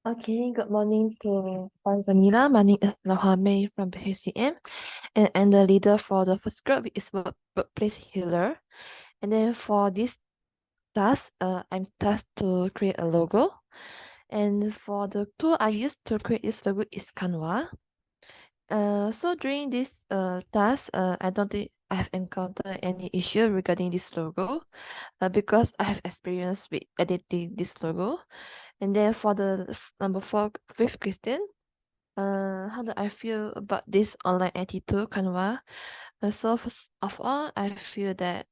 Okay, good morning to Vanilla. My name is Nohame from PEC700, and I'm the leader for the first group, which is Workplace Healer. And then for this task, I'm tasked to create a logo. And for the tool I used to create this logo is Canva. So during this task, I don't think I have encountered any issue regarding this logo, because I have experience with editing this logo. And then for the number four, fifth question, how do I feel about this online IT tool, Canva? So first of all, I feel that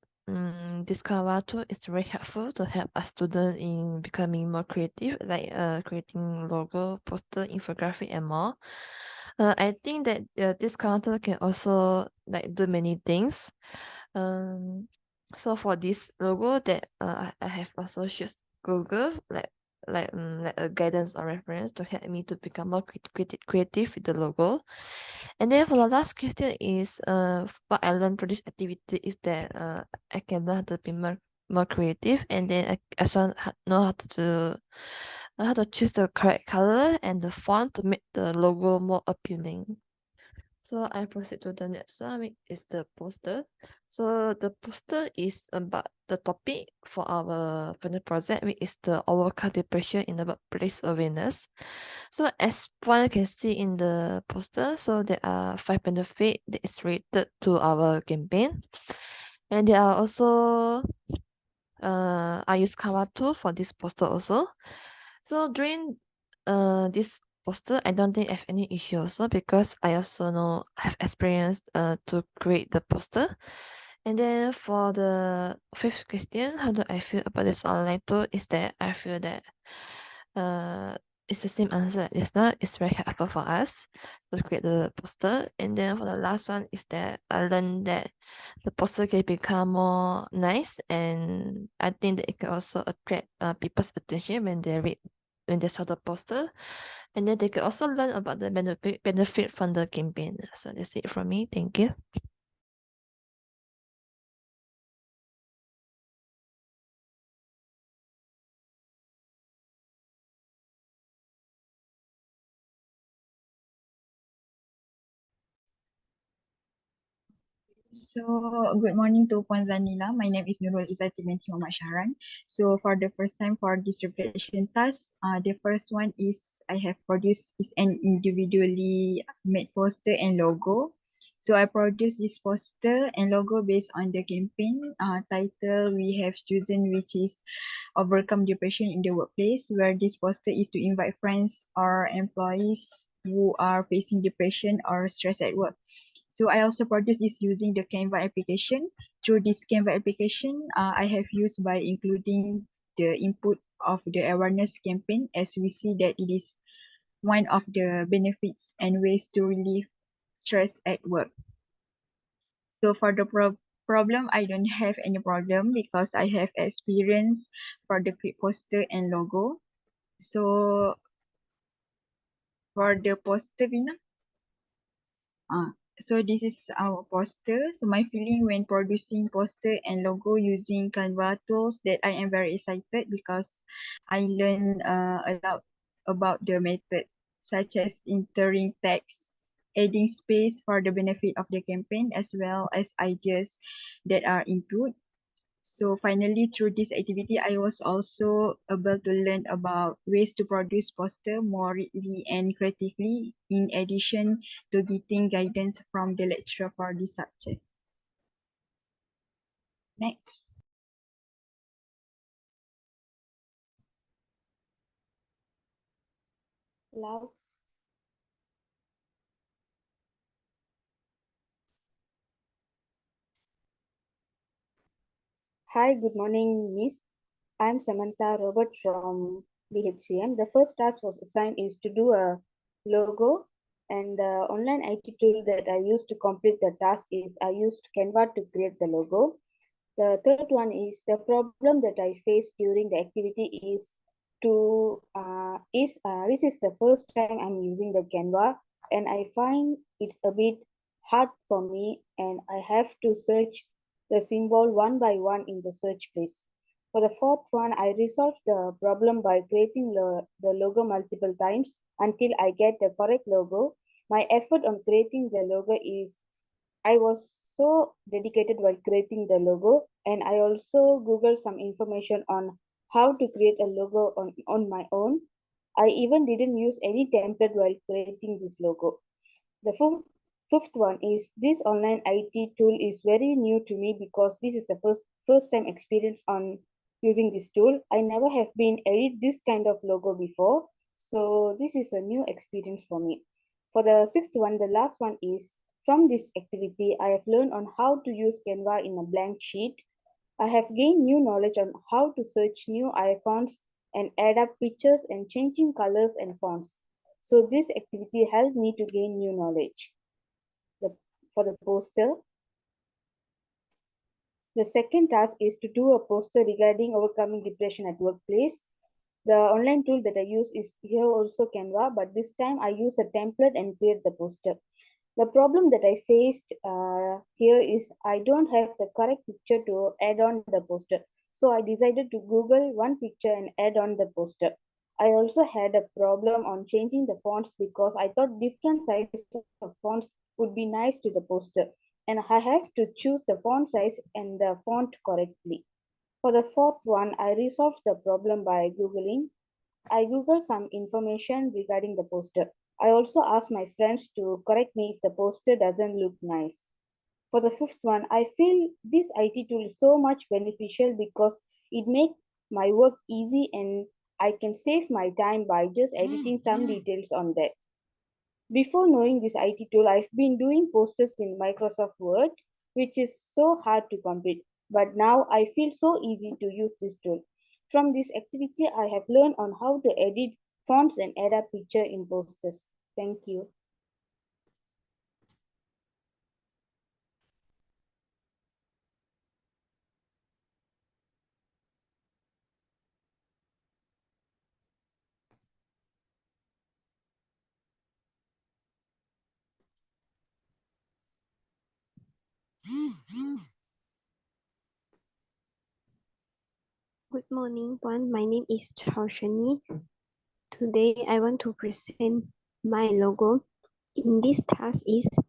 this Canva tool is very helpful to help a student in becoming more creative, like creating logo, poster, infographic, and more. I think that this Canva tool can also like do many things. Um, so for this logo that I have also used Google like a guidance or reference to help me to become more creative with the logo. And then for the last question is what I learned through this activity is that I can learn how to be more creative, and then I also know how to choose the correct color and the font to make the logo more appealing. So I proceed to the next one, which is the poster. So the poster is about the topic for our final project, which is the overcome depression in the workplace awareness. So as one can see in the poster, so there are 5 benefits that is related to our campaign. And there are also I use Canva tool for this poster also. So during this poster, I don't think I have any issue also because I also know I have experience to create the poster. And then for the fifth question, how do I feel about this online tool? Is that I feel that uh it's the same answer as now. It's very helpful for us to create the poster. And then for the last one is that I learned that the poster can become more nice, and I think that it can also attract people's attention when they read when they saw the poster, and then they can also learn about the benefit from the campaign. So that's it from me. Thank you. So, good morning to Puan Zanila. My name is Nurul Izzati binti Muhammad Shahran. So, for the first time for this reflection task, the first one is I have produced is an individually made poster and logo. So, I produced this poster and logo based on the campaign title we have chosen, which is Overcome Depression in the Workplace, where this poster is to invite friends or employees who are facing depression or stress at work. So I also produced this using the Canva application. Through this Canva application, I have used by including the input of the awareness campaign, as we see that it is one of the benefits and ways to relieve stress at work. So for the problem, I don't have any problem because I have experience for the quick poster and logo. So for the poster, Vina, so this is our poster. So my feeling when producing poster and logo using Canva tools that I am very excited because I learn a lot about the method such as entering text, adding space for the benefit of the campaign as well as ideas that are input. So finally, through this activity, I was also able to learn about ways to produce poster more readily and creatively, in addition to getting guidance from the lecturer for this subject. Next. Loud. Hi, good morning, Miss. I'm Samantha Robert from BHCM. The first task was assigned is to do a logo, and the online IT tool that I used to complete the task is I used Canva to create the logo. The third one is the problem that I faced during the activity is this is the first time I'm using the Canva, and I find it's a bit hard for me, and I have to search the symbol one by one in the search place. For the fourth one, I resolved the problem by creating the logo multiple times until I get the correct logo. My effort on creating the logo is I was so dedicated while creating the logo, and I also Googled some information on how to create a logo on my own. I even didn't use any template while creating this logo. The fifth one is this online IT tool is very new to me because this is the first time experience on using this tool. I never have been edit this kind of logo before, so this is a new experience for me. For the sixth one, the last one is from this activity, I have learned on how to use Canva in a blank sheet. I have gained new knowledge on how to search new icons and add up pictures and changing colors and fonts. So this activity helped me to gain new knowledge. For the poster, the second task is to do a poster regarding overcoming depression at workplace. The online tool that I use is here also Canva, but this time I use a template and create the poster. The problem that I faced here is I don't have the correct picture to add on the poster. So I decided to Google one picture and add on the poster. I also had a problem on changing the fonts because I thought different sizes of fonts would be nice to the poster. And I have to choose the font size and the font correctly. For the fourth one, I resolved the problem by Googling. I Googled some information regarding the poster. I also asked my friends to correct me if the poster doesn't look nice. For the fifth one, I feel this IT tool is so much beneficial because it makes my work easy and I can save my time by just editing some details on that. Before knowing this IT tool, I've been doing posters in Microsoft Word, which is so hard to complete. But now I feel so easy to use this tool. From this activity, I have learned on how to edit fonts and add a picture in posters. Thank you. Good morning, Puan. My name is Chaushani. Today, I want to present my logo. In this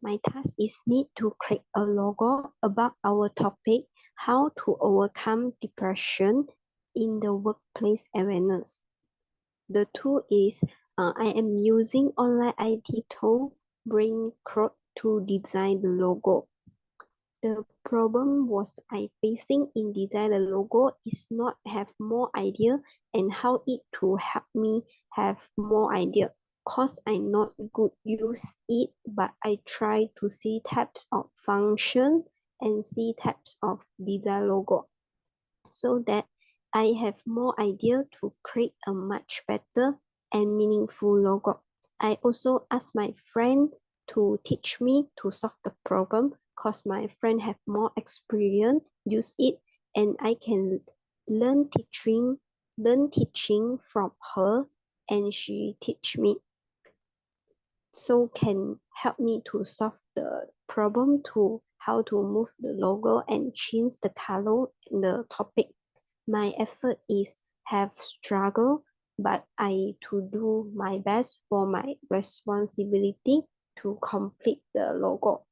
my task is need to create a logo about our topic, how to overcome depression in the workplace awareness. The tool is, I am using online IT tool, Brain Code to design the logo. The problem was I facing in design the logo is not have more idea and how it to help me have more idea. Cause I not good use it, but I try to see types of function and see types of design logo so that I have more idea to create a much better and meaningful logo. I also asked my friend to teach me to solve the problem because my friend have more experience use it and I can learn teaching from her and she teach me so can help me to solve the problem to how to move the logo and change the color in the topic. My effort is have struggle, but I to do my best for my responsibility to complete the logo.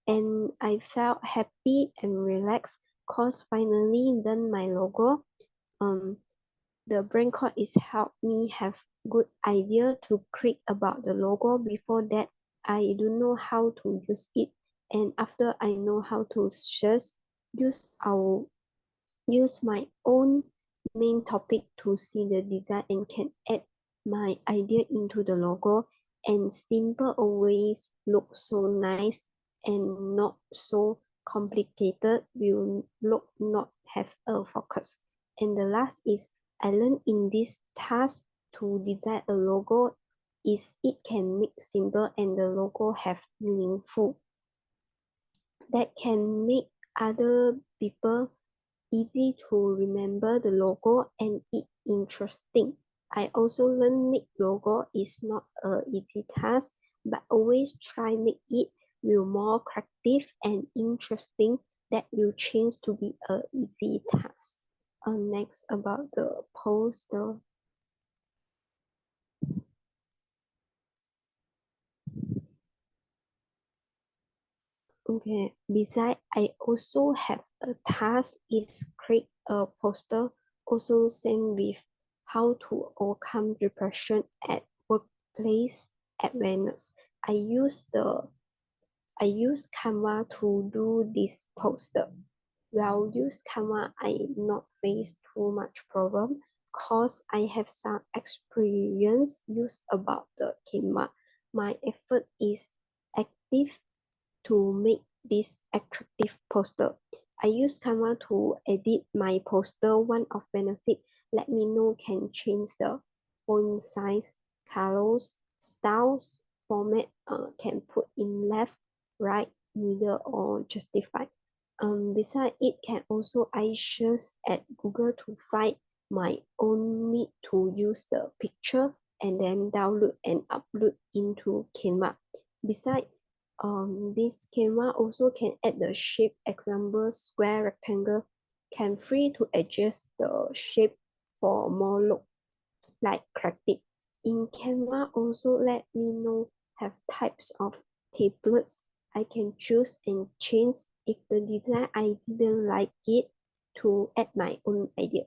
And I felt happy and relaxed cause finally done my logo. The brain code is help me have good idea to create about the logo. Before that, I don't know how to use it. And after I know how to just use my own main topic to see the design and can add my idea into the logo and simple always look so nice and not so complicated will look not have a focus. And the last is I learned in this task to design a logo is it can make simple and the logo have meaningful that can make other people easy to remember the logo and it interesting. I also learned make logo is not a easy task, but always try make it will more creative and interesting that will change to be a easy task. Next, about the poster. Okay, besides, I also have a task is create a poster also same with how to overcome depression at workplace awareness. I use Canva to do this poster. While use Canva, I not face too much problem cause I have some experience used about the Canva. My effort is active to make this attractive poster. I use Canva to edit my poster. One of benefit, let me know can change the font size, colors, styles, format, can put in left, right, middle, or justify. Besides, it can also I search at Google to find my own need to use the picture and then download and upload into Canva. Besides, this camera also can add the shape example square rectangle can free to adjust the shape for more look like corrected. In Canva also let me know have types of templates I can choose and change if the design I didn't like it to add my own idea.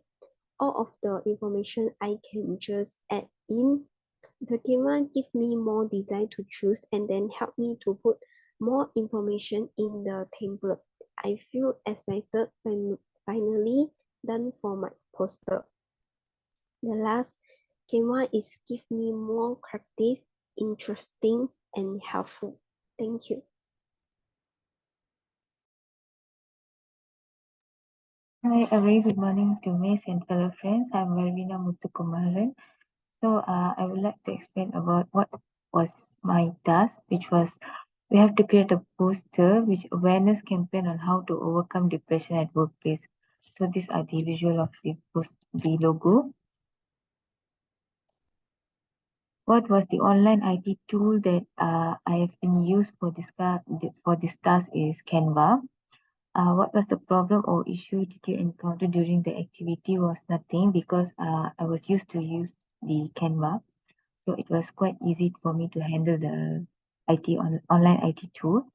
All of the information I can just add in the camera give me more design to choose and then help me to put more information in the template. I feel excited when finally done for my poster. The last camera is give me more creative, interesting, and helpful. Thank you. Hi, a very good morning to Miss and fellow friends. I'm Marvina Muthukumaran. So I would like to explain about what was my task, which was we have to create a poster which awareness campaign on how to overcome depression at workplace. So these are the visual of the the logo. What was the online IT tool that I have been used for this task is Canva. What was the problem or issue did you encounter during the activity was nothing because I was used to use the Canva. So it was quite easy for me to handle the online IT tool.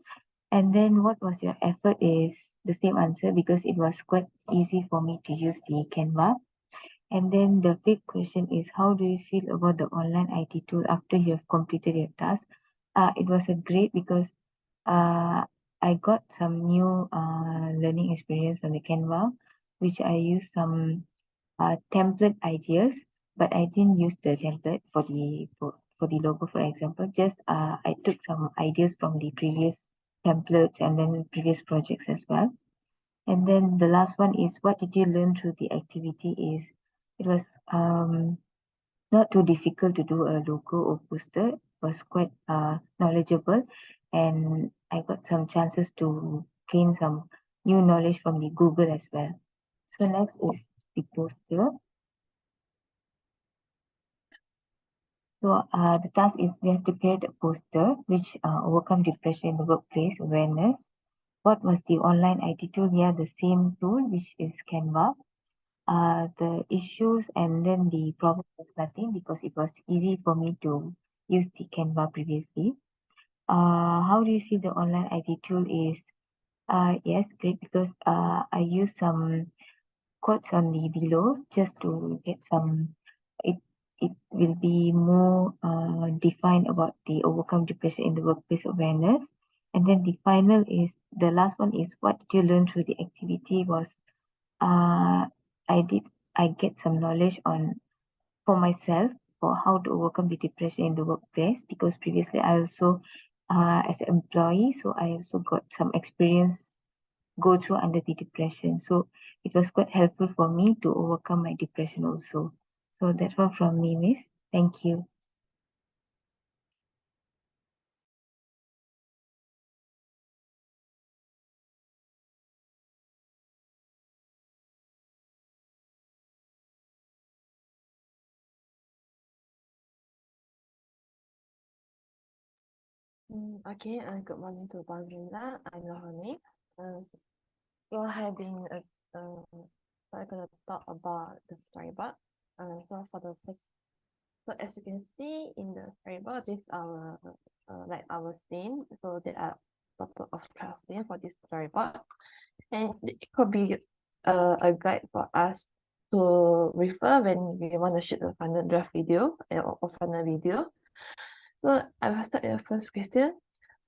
And then what was your effort is the same answer because it was quite easy for me to use the Canva. And then the big question is how do you feel about the online IT tool after you have completed your task? It was a great because I got some new learning experience on the Canva, which I used some template ideas, but I didn't use the template for the logo, for example. Just I took some ideas from the previous templates and then previous projects as well. And then the last one is what did you learn through the activity is it was not too difficult to do a logo or poster. It was quite knowledgeable and I got some chances to gain some new knowledge from the Google as well. So next is the poster. So the task is we have to create a poster which overcome depression in the workplace awareness. What was the online IT tool? Yeah, the same tool which is Canva. The issues and then the problem was nothing because it was easy for me to use the Canva previously. How do you see the online IT tool is? Yes, great because I use some quotes on the below just to get some it it will be more defined about the overcome depression in the workplace awareness. And then the final is the last one is what did you learn through the activity was uh I get some knowledge on for myself for how to overcome the depression in the workplace because previously I also as an employee so I also got some experience go through under the depression. So it was quite helpful for me to overcome my depression also. So that's all from me, Miss. Thank you. Okay, good morning to Bonvilla. I'm Lohani. So I have been So I'm gonna talk about the storyboard. So for the first, so as you can see in the storyboard, this our like our scene. So there are total of 12 scenes for this storyboard, and it could be a guide for us to refer when we want to shoot a final draft video or final video. So I will start with the first question.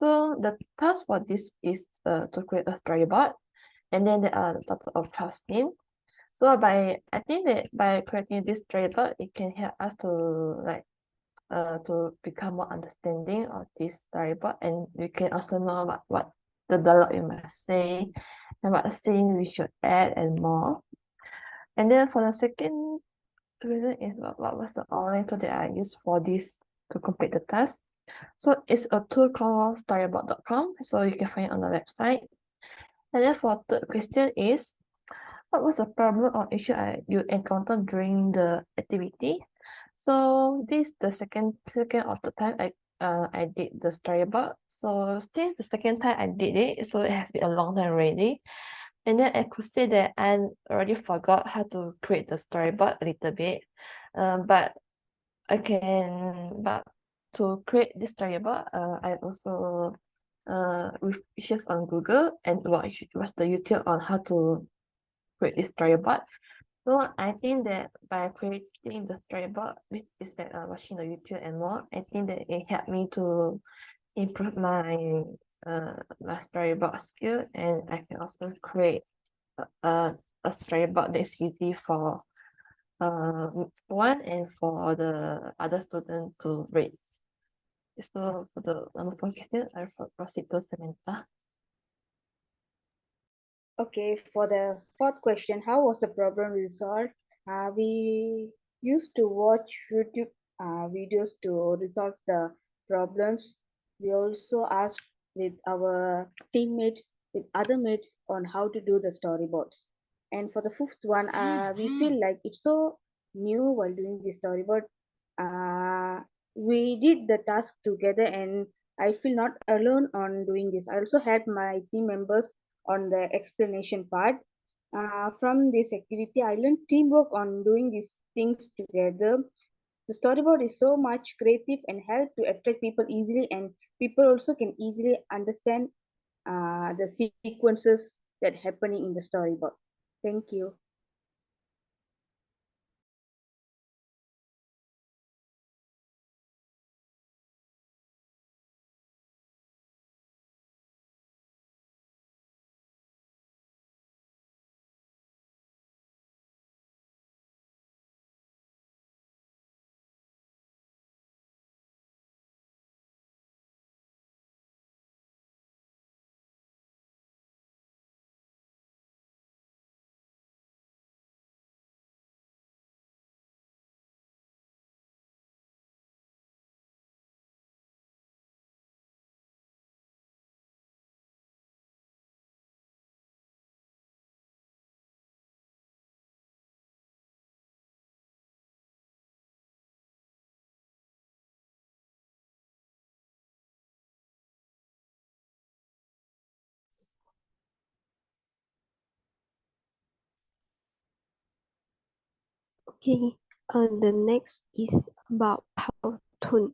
So the task for this is to create a storyboard, and then there are a total of 12 scenes. So I think that by creating this storyboard, it can help us to become more understanding of this storyboard, and we can also know what the dialogue we must say and what scene we should add and more. And then for the second reason is what was the online tool that I used for this to complete the task. So it's a tool called storyboard.com. So you can find it on the website. And then for third question is, what was the problem or issue you encountered during the activity? So this is the second of the time I did the storyboard. So since the second time I did it, so it has been a long time already. And then I could say that I already forgot how to create the storyboard a little bit. But but to create this storyboard, I also researched on Google and watched the YouTube on how to create this storyboard. So I think that by creating the storyboard, which is that watching the YouTube and more, I think that it helped me to improve my storyboard skill, and I can also create a storyboard that's easy for one and for the other student to read. So for the number four question, I proceed to Samantha. Okay, for the fourth question, how was the problem resolved? We used to watch YouTube videos to resolve the problems. We also asked with our teammates, with other mates on how to do the storyboards. And for the fifth one, we feel like it's so new while doing the storyboard. We did the task together, and I feel not alone on doing this. I also had my team members on the explanation part. From this activity, I learned teamwork on doing these things together. The storyboard is so much creative and help to attract people easily, and people also can easily understand the sequences that happening in the storyboard. Thank you. Okay, the next is about Powtoon.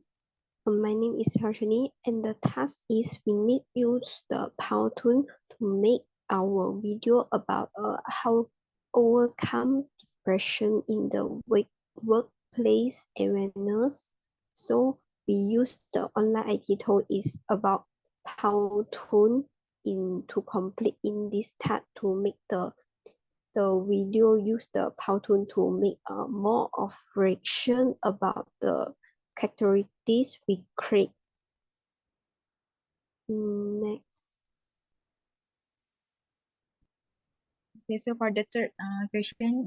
My name is Harshini, and the task is we need use the Powtoon to make our video about how overcome depression in the workplace awareness. So we use the online IT tool is about Powtoon in to complete in this task to make the video use the Powtoon to make more of friction about the characteristics we create. Next. Okay, so for the third question,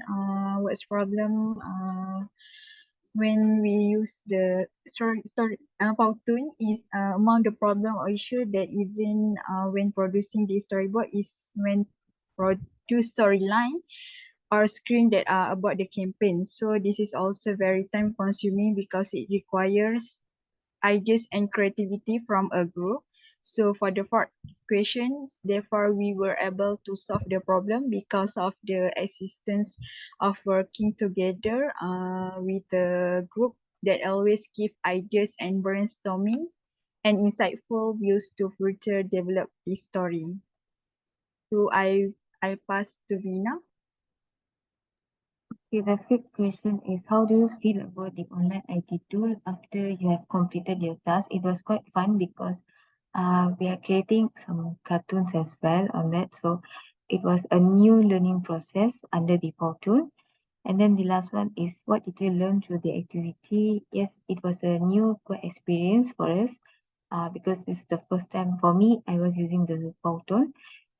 what's problem when we use the story Powtoon is among the problem or issue that is in when producing the storyboard is when produce storyline or screen that are about the campaign. So this is also very time consuming because it requires ideas and creativity from a group. So for the fourth questions, therefore we were able to solve the problem because of the assistance of working together with a group that always give ideas and brainstorming and insightful views to further develop this story. So I pass to Vina. Okay, the fifth question is, how do you feel about the online IT tool after you have completed your task? It was quite fun because we are creating some cartoons as well on that. So it was a new learning process under the portal. And then the last one is, what did you learn through the activity? Yes, it was a new experience for us because this is the first time for me I was using the portal.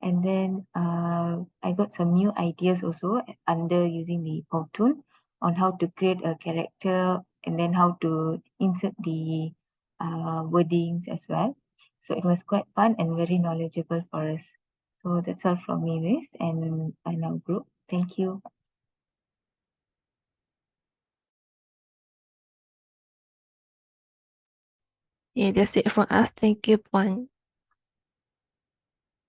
And then I got some new ideas also under using the portal on how to create a character and then how to insert the wordings as well. So it was quite fun and very knowledgeable for us. So that's all from me, Liz, and our group. Thank you. Yeah, that's it from us. Thank you, Puan.